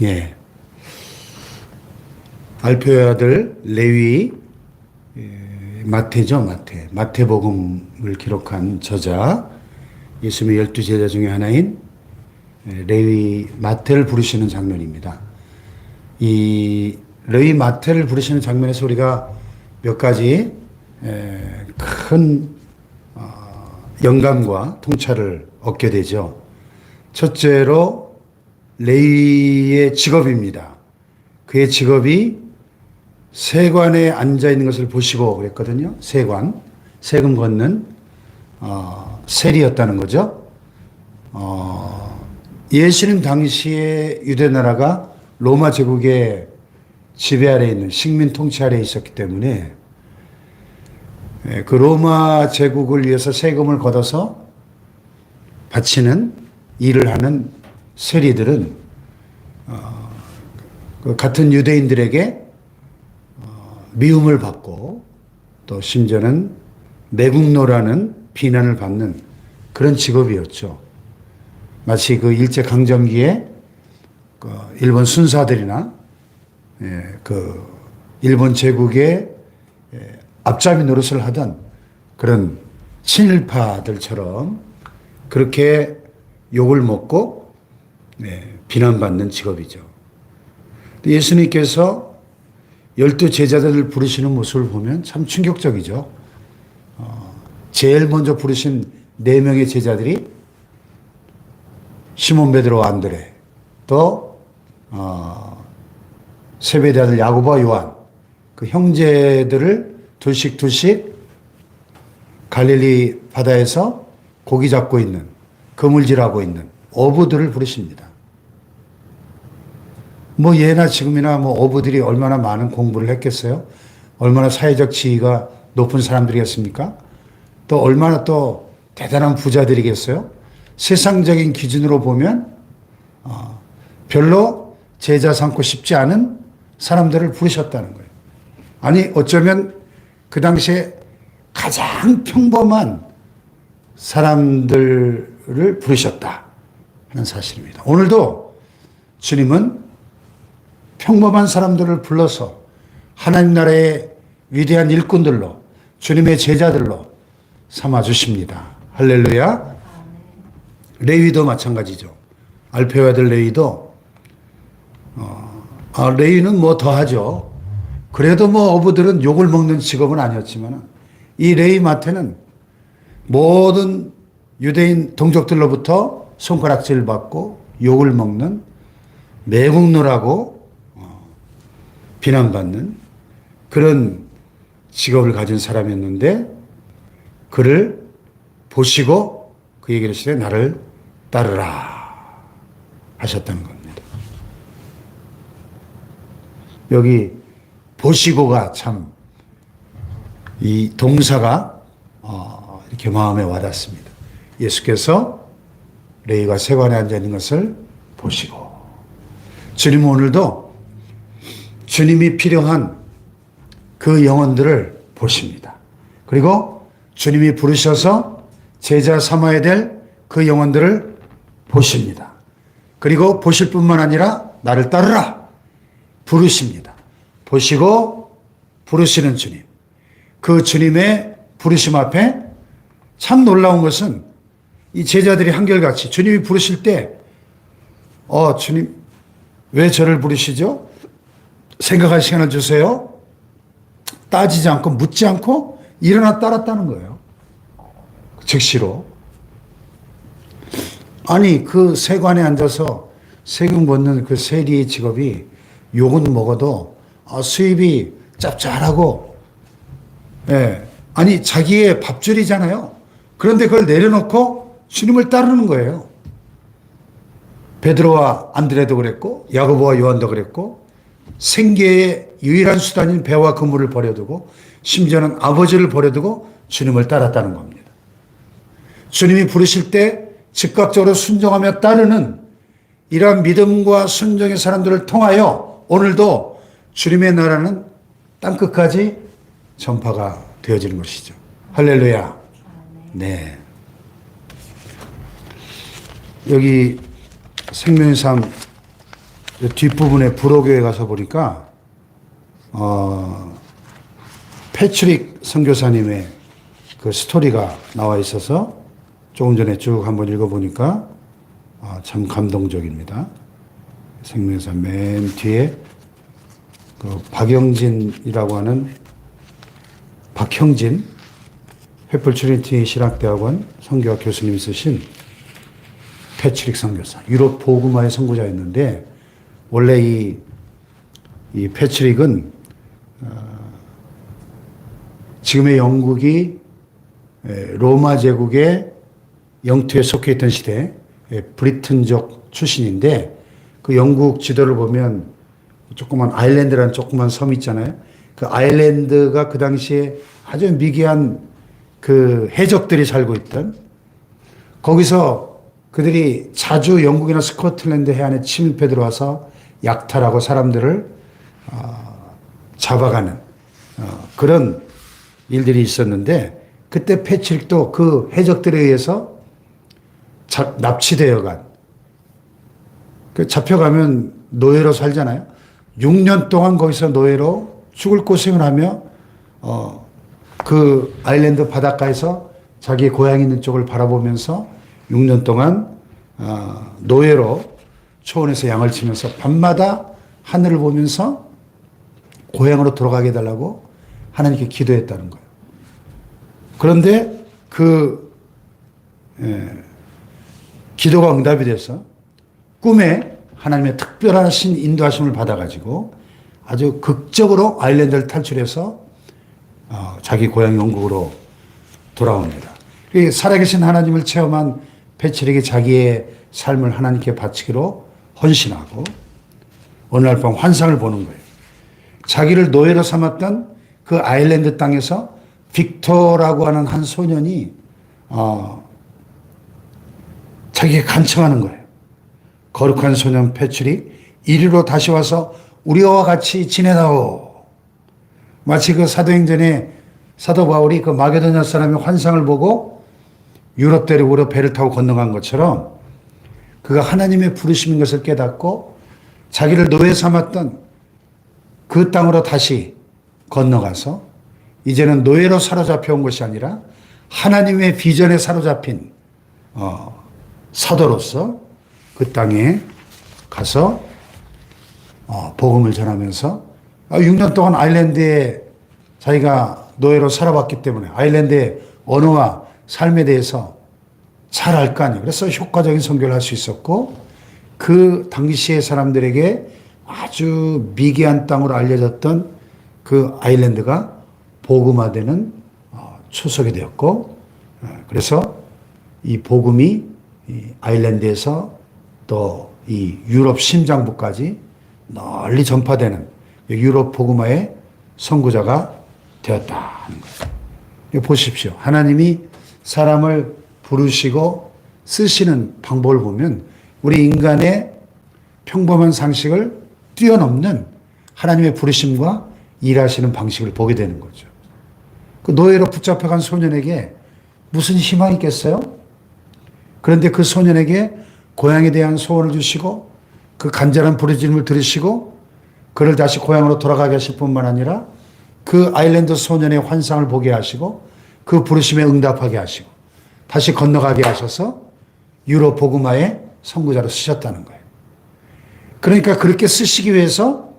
예. 알페의 아들 레위, 마태죠, 마태. 마태복음을 기록한 저자, 예수님의 12제자 중에 하나인 레위 마태를 부르시는 장면입니다. 이 레위 마태를 부르시는 장면에서 우리가 몇 가지 큰 영감과 통찰을 얻게 되죠. 첫째로 레위의 직업입니다. 그의 직업이 세관에 앉아 있는 것을 보시고 그랬거든요. 세관, 세금 걷는 세리였다는 거죠. 예수님 당시에 유대 나라가 로마 제국의 지배 아래 있는 식민 통치 아래 있었기 때문에 그 로마 제국을 위해서 세금을 걷어서 바치는 일을 하는 세리들은 그 같은 유대인들에게 미움을 받고 또 심지어는 매국노라는 비난을 받는 그런 직업이었죠. 마치 그 일제강점기에 그 일본 순사들이나 그 일본 제국의 앞잡이 노릇을 하던 그런 친일파들처럼 그렇게 욕을 먹고 비난받는 직업이죠. 예수님께서 12제자들을 부르시는 모습을 보면 참 충격적이죠. 제일 먼저 부르신 4명의 제자들이 시몬 베드로 안드레, 또 세베대 아들 야고보와 요한, 그 형제들을 둘씩 갈릴리 바다에서 고기 잡고 있는, 그물질하고 있는 어부들을 부르십니다. 뭐 예나 지금이나 뭐 어부들이 얼마나 많은 공부를 했겠어요? 얼마나 사회적 지위가 높은 사람들이겠습니까? 또 얼마나 또 대단한 부자들이겠어요? 세상적인 기준으로 보면 별로 제자 삼고 싶지 않은 사람들을 부르셨다는 거예요. 아니 어쩌면 그 당시에 가장 평범한 사람들을 부르셨다 하는 사실입니다. 오늘도 주님은 평범한 사람들을 불러서 하나님 나라의 위대한 일꾼들로 주님의 제자들로 삼아주십니다. 할렐루야. 레위도 마찬가지죠. 알페의 아들 레위도 레위는 뭐 더하죠. 그래도 뭐 어부들은 욕을 먹는 직업은 아니었지만 이 레위 마태는 모든 유대인 동족들로부터 손가락질 받고 욕을 먹는 매국노라고 비난받는 그런 직업을 가진 사람이었는데 그를 보시고 그 얘기를 하시되 나를 따르라 하셨다는 겁니다. 여기 보시고가 참 이 동사가 이렇게 마음에 와닿습니다. 예수께서 레위가 세관에 앉아 있는 것을 보시고 주님은 오늘도 주님이 필요한 그 영혼들을 보십니다. 그리고 주님이 부르셔서 제자 삼아야 될 그 영혼들을 보십니다. 그리고 보실 뿐만 아니라 나를 따르라 부르십니다. 보시고 부르시는 주님. 그 주님의 부르심 앞에 참 놀라운 것은 이 제자들이 한결같이 주님이 부르실 때 주님 왜 저를 부르시죠? 생각할 시간을 주세요. 따지지 않고 묻지 않고 일어나 따랐다는 거예요. 즉시로. 아니 그 세관에 앉아서 세금 걷는 그 세리의 직업이 욕은 먹어도 수입이 짭짤하고 아니 자기의 밥줄이잖아요. 그런데 그걸 내려놓고 주님을 따르는 거예요. 베드로와 안드레도 그랬고 야고보와 요한도 그랬고 생계의 유일한 수단인 배와 그물을 버려두고 심지어는 아버지를 버려두고 주님을 따랐다는 겁니다. 주님이 부르실 때 즉각적으로 순종하며 따르는 이러한 믿음과 순종의 사람들을 통하여 오늘도 주님의 나라는 땅끝까지 전파가 되어지는 것이죠. 할렐루야. 네. 여기 생명의 삶 뒷부분에 불호교에 가서 보니까 패트릭 선교사님의 그 스토리가 나와 있어서 조금 전에 쭉 한번 읽어보니까 참 감동적입니다. 생명사 맨 뒤에 그 박형진이라고 하는 박형진 횃불 트리니티 신학대학원 선교학 교수님이 쓰신 패트릭 선교사, 유럽 복음화의 선구자였는데 원래 이 패트릭은 지금의 영국이 로마 제국의 영토에 속해 있던 시대 브리튼족 출신인데 그 영국 지도를 보면 조그만 아일랜드라는 조그만 섬 있잖아요. 그 아일랜드가 그 당시에 아주 미개한 그 해적들이 살고 있던 거기서 그들이 자주 영국이나 스코틀랜드 해안에 침입해 들어와서 약탈하고 사람들을 잡아가는 그런 일들이 있었는데 그때 패트릭도 그 해적들에 의해서 납치되어 간 그 잡혀가면 노예로 살잖아요. 6년 동안 거기서 노예로 죽을 고생을 하며 그 아일랜드 바닷가에서 자기 고향 있는 쪽을 바라보면서 6년 동안 노예로 초원에서 양을 치면서 밤마다 하늘을 보면서 고향으로 돌아가게 해달라고 하나님께 기도했다는 거예요. 그런데 그 기도가 응답이 돼서 꿈에 하나님의 특별하신 인도하심을 받아가지고 아주 극적으로 아일랜드를 탈출해서 자기 고향 영국으로 돌아옵니다. 살아계신 하나님을 체험한 패트릭이 자기의 삶을 하나님께 바치기로 헌신하고 어느 날 밤 환상을 보는 거예요. 자기를 노예로 삼았던 그 아일랜드 땅에서 빅터라고 하는 한 소년이 자기에게 간청하는 거예요. 거룩한 소년 패트릭, 이리로 다시 와서 우리와 같이 지내다오. 마치 그 사도행전에 사도 바울이 그 마게도냐 사람의 환상을 보고 유럽 대륙으로 배를 타고 건너간 것처럼 그가 하나님의 부르심인 것을 깨닫고 자기를 노예 삼았던 그 땅으로 다시 건너가서 이제는 노예로 사로잡혀 온 것이 아니라 하나님의 비전에 사로잡힌 사도로서 그 땅에 가서 복음을 전하면서 6년 동안 아일랜드에 자기가 노예로 살아봤기 때문에 아일랜드의 언어와 삶에 대해서 잘 알 거 아니에요. 그래서 효과적인 선교를 할 수 있었고 그 당시의 사람들에게 아주 미개한 땅으로 알려졌던 그 아일랜드가 복음화되는 초석이 되었고 그래서 이 복음이 이 아일랜드에서 또 이 유럽 심장부까지 널리 전파되는 유럽 복음화의 선구자가 되었다는 거예요. 보십시오. 하나님이 사람을 부르시고 쓰시는 방법을 보면 우리 인간의 평범한 상식을 뛰어넘는 하나님의 부르심과 일하시는 방식을 보게 되는 거죠. 그 노예로 붙잡혀간 소년에게 무슨 희망이 있겠어요? 그런데 그 소년에게 고향에 대한 소원을 주시고 그 간절한 부르짖음을 들으시고 그를 다시 고향으로 돌아가게 하실 뿐만 아니라 그 아일랜드 소년의 환상을 보게 하시고 그 부르심에 응답하게 하시고 다시 건너가게 하셔서 유럽 복음화의 선구자로 쓰셨다는 거예요. 그러니까 그렇게 쓰시기 위해서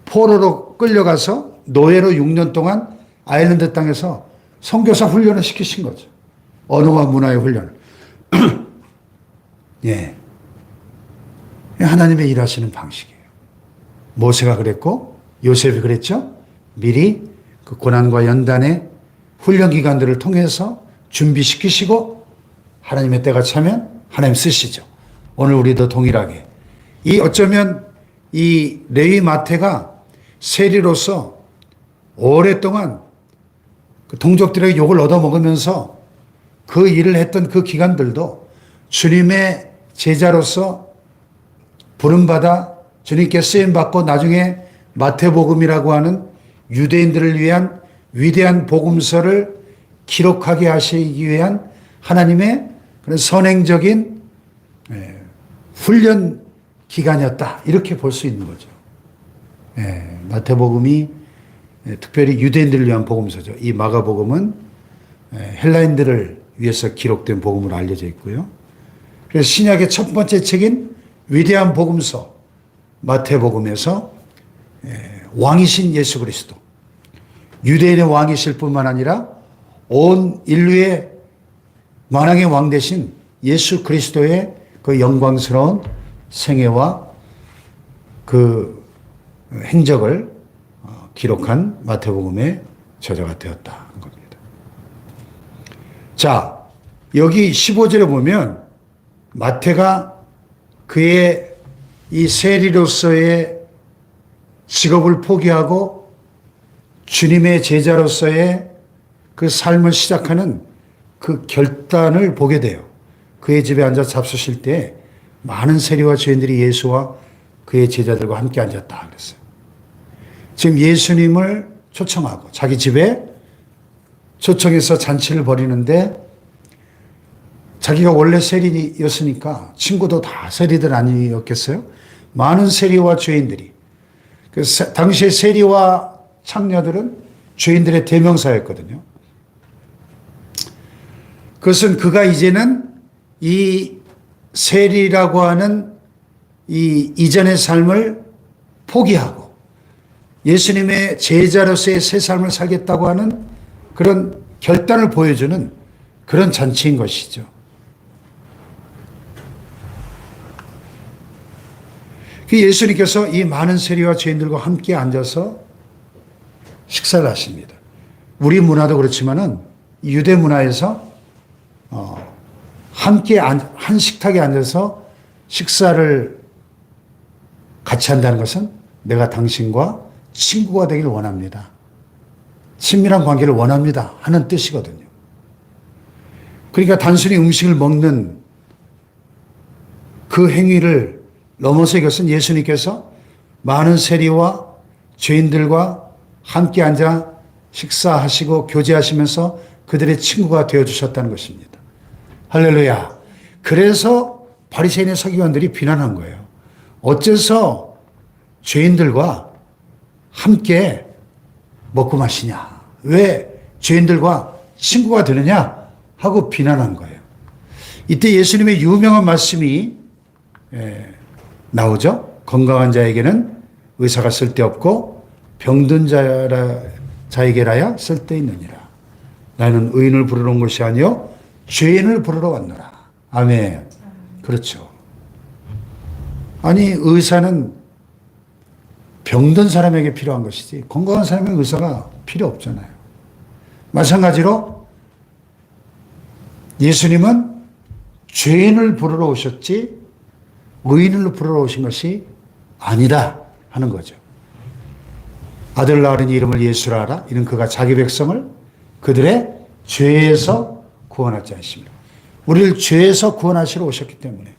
포로로 끌려가서 노예로 6년 동안 아일랜드 땅에서 선교사 훈련을 시키신 거죠. 언어와 문화의 훈련을. 예. 하나님의 일하시는 방식이에요. 모세가 그랬고 요셉이 그랬죠. 미리 그 고난과 연단의 훈련 기간들을 통해서 준비시키시고 하나님의 때가 차면 하나님 쓰시죠. 오늘 우리도 동일하게 이 어쩌면 이 레위 마태가 세리로서 오랫동안 그 동족들에게 욕을 얻어먹으면서 그 일을 했던 그 기간들도 주님의 제자로서 부름받아 주님께 쓰임받고 나중에 마태복음이라고 하는 유대인들을 위한 위대한 복음서를 기록하게 하시기 위한 하나님의 그런 선행적인 훈련 기간이었다. 이렇게 볼 수 있는 거죠. 예, 마태복음이 특별히 유대인들을 위한 복음서죠. 이 마가복음은 헬라인들을 위해서 기록된 복음으로 알려져 있고요. 그래서 신약의 첫 번째 책인 위대한 복음서 마태복음에서 왕이신 예수 그리스도, 유대인의 왕이실 뿐만 아니라 온 인류의 만왕의 왕 되신 예수 그리스도의 그 영광스러운 생애와 그 행적을 기록한 마태복음의 저자가 되었다. 겁니다. 자, 여기 15절에 보면 마태가 그의 이 세리로서의 직업을 포기하고 주님의 제자로서의 그 삶을 시작하는 그 결단을 보게 돼요. 그의 집에 앉아 잡수실 때 많은 세리와 죄인들이 예수와 그의 제자들과 함께 앉았다 그랬어요. 지금 예수님을 초청하고 자기 집에 초청해서 잔치를 벌이는데 자기가 원래 세리였으니까 친구도 다 세리들 아니었겠어요? 많은 세리와 죄인들이. 당시에 세리와 창녀들은 죄인들의 대명사였거든요. 그것은 그가 이제는 이 세리라고 하는 이 이전의 삶을 포기하고 예수님의 제자로서의 새 삶을 살겠다고 하는 그런 결단을 보여주는 그런 잔치인 것이죠. 예수님께서 이 많은 세리와 죄인들과 함께 앉아서 식사를 하십니다. 우리 문화도 그렇지만은 유대 문화에서 함께 한 식탁에 앉아서 식사를 같이 한다는 것은 내가 당신과 친구가 되기를 원합니다. 친밀한 관계를 원합니다. 하는 뜻이거든요. 그러니까 단순히 음식을 먹는 그 행위를 넘어서 이것은 예수님께서 많은 세리와 죄인들과 함께 앉아 식사하시고 교제하시면서 그들의 친구가 되어주셨다는 것입니다. 할렐루야. 그래서 바리새인의 서기관들이 비난한 거예요. 어째서 죄인들과 함께 먹고 마시냐? 왜 죄인들과 친구가 되느냐? 하고 비난한 거예요. 이때 예수님의 유명한 말씀이 나오죠. 건강한 자에게는 의사가 쓸데없고 병든 자에게라야 쓸데있느니라. 나는 의인을 부르러 온 것이 아니요 죄인을 부르러 왔노라. 아멘. 그렇죠. 아니 의사는 병든 사람에게 필요한 것이지 건강한 사람에게 의사가 필요 없잖아요. 마찬가지로 예수님은 죄인을 부르러 오셨지 의인을 부르러 오신 것이 아니다 하는 거죠. 아들 낳으린 이름을 예수라 하라. 이는 그가 자기 백성을 그들의 죄에서 구원하지 않습니다. 우리를 죄에서 구원하시러 오셨기 때문에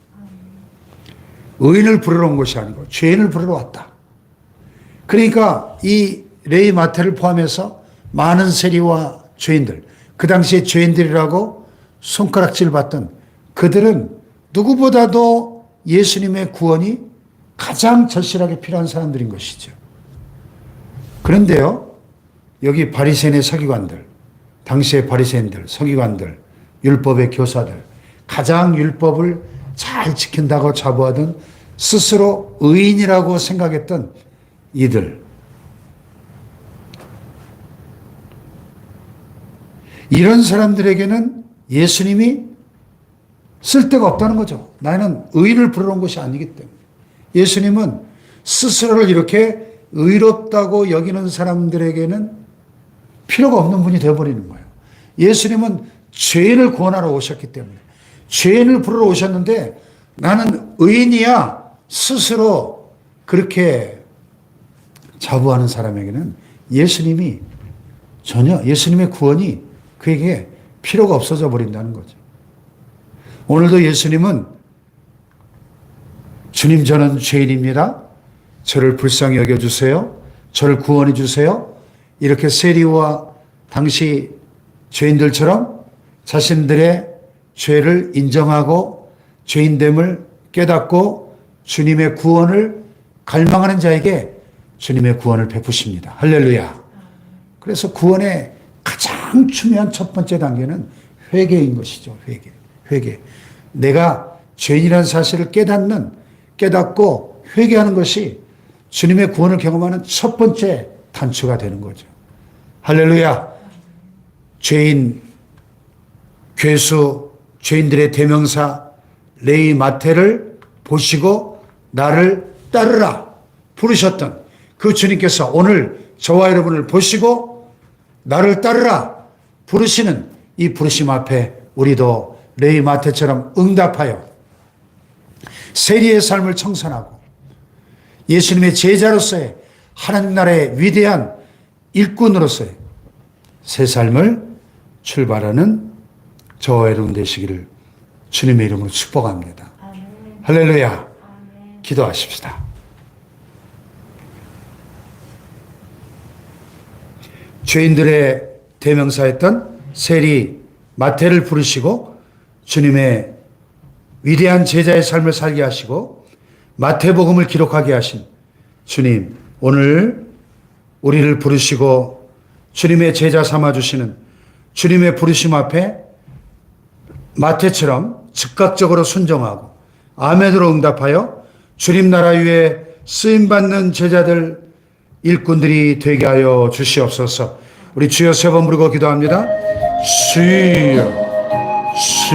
의인을 부르러 온 것이 아니고 죄인을 부르러 왔다. 그러니까 이 레위 마태를 포함해서 많은 세리와 죄인들, 그 당시에 죄인들이라고 손가락질 받던 그들은 누구보다도 예수님의 구원이 가장 절실하게 필요한 사람들인 것이죠. 그런데요, 여기 바리새인의 서기관들, 당시의 바리새인들, 서기관들, 율법의 교사들, 가장 율법을 잘 지킨다고 자부하던 스스로 의인이라고 생각했던 이들, 이런 사람들에게는 예수님이 쓸데가 없다는 거죠. 나는 의인을 부르러 온 것이 아니기 때문에. 예수님은 스스로를 이렇게 의롭다고 여기는 사람들에게는 필요가 없는 분이 되어버리는 거예요. 예수님은 죄인을 구원하러 오셨기 때문에. 죄인을 부르러 오셨는데 나는 의인이야 스스로 그렇게 자부하는 사람에게는 예수님이 전혀 예수님의 구원이 그에게 필요가 없어져 버린다는 거죠. 오늘도 예수님은 주님 저는 죄인입니다. 저를 불쌍히 여겨주세요. 저를 구원해 주세요. 이렇게 세리와 당시 죄인들처럼 자신들의 죄를 인정하고 죄인됨을 깨닫고 주님의 구원을 갈망하는 자에게 주님의 구원을 베푸십니다. 할렐루야. 그래서 구원의 가장 중요한 첫 번째 단계는 회개인 것이죠. 회개. 내가 죄인이라는 사실을 깨닫고 회개하는 것이 주님의 구원을 경험하는 첫 번째 단추가 되는 거죠. 할렐루야. 죄인, 괴수, 죄인들의 대명사 레위 마태를 보시고 나를 따르라 부르셨던 그 주님께서 오늘 저와 여러분을 보시고 나를 따르라 부르시는 이 부르심 앞에 우리도 레위 마태처럼 응답하여 세리의 삶을 청산하고 예수님의 제자로서의 하나님 나라의 위대한 일꾼으로서의 새 삶을 출발하는 저와 여러분 되시기를 주님의 이름으로 축복합니다. 아멘. 할렐루야. 아멘. 기도하십시다. 죄인들의 대명사였던 세리 마태를 부르시고 주님의 위대한 제자의 삶을 살게 하시고 마태복음을 기록하게 하신 주님, 오늘 우리를 부르시고 주님의 제자 삼아주시는 주님의 부르심 앞에 마태처럼 즉각적으로 순종하고 아멘으로 응답하여 주님 나라 위에 쓰임받는 제자들 일꾼들이 되게 하여 주시옵소서. 우리 주여 세 번 부르고 기도합니다. 주여, 주여.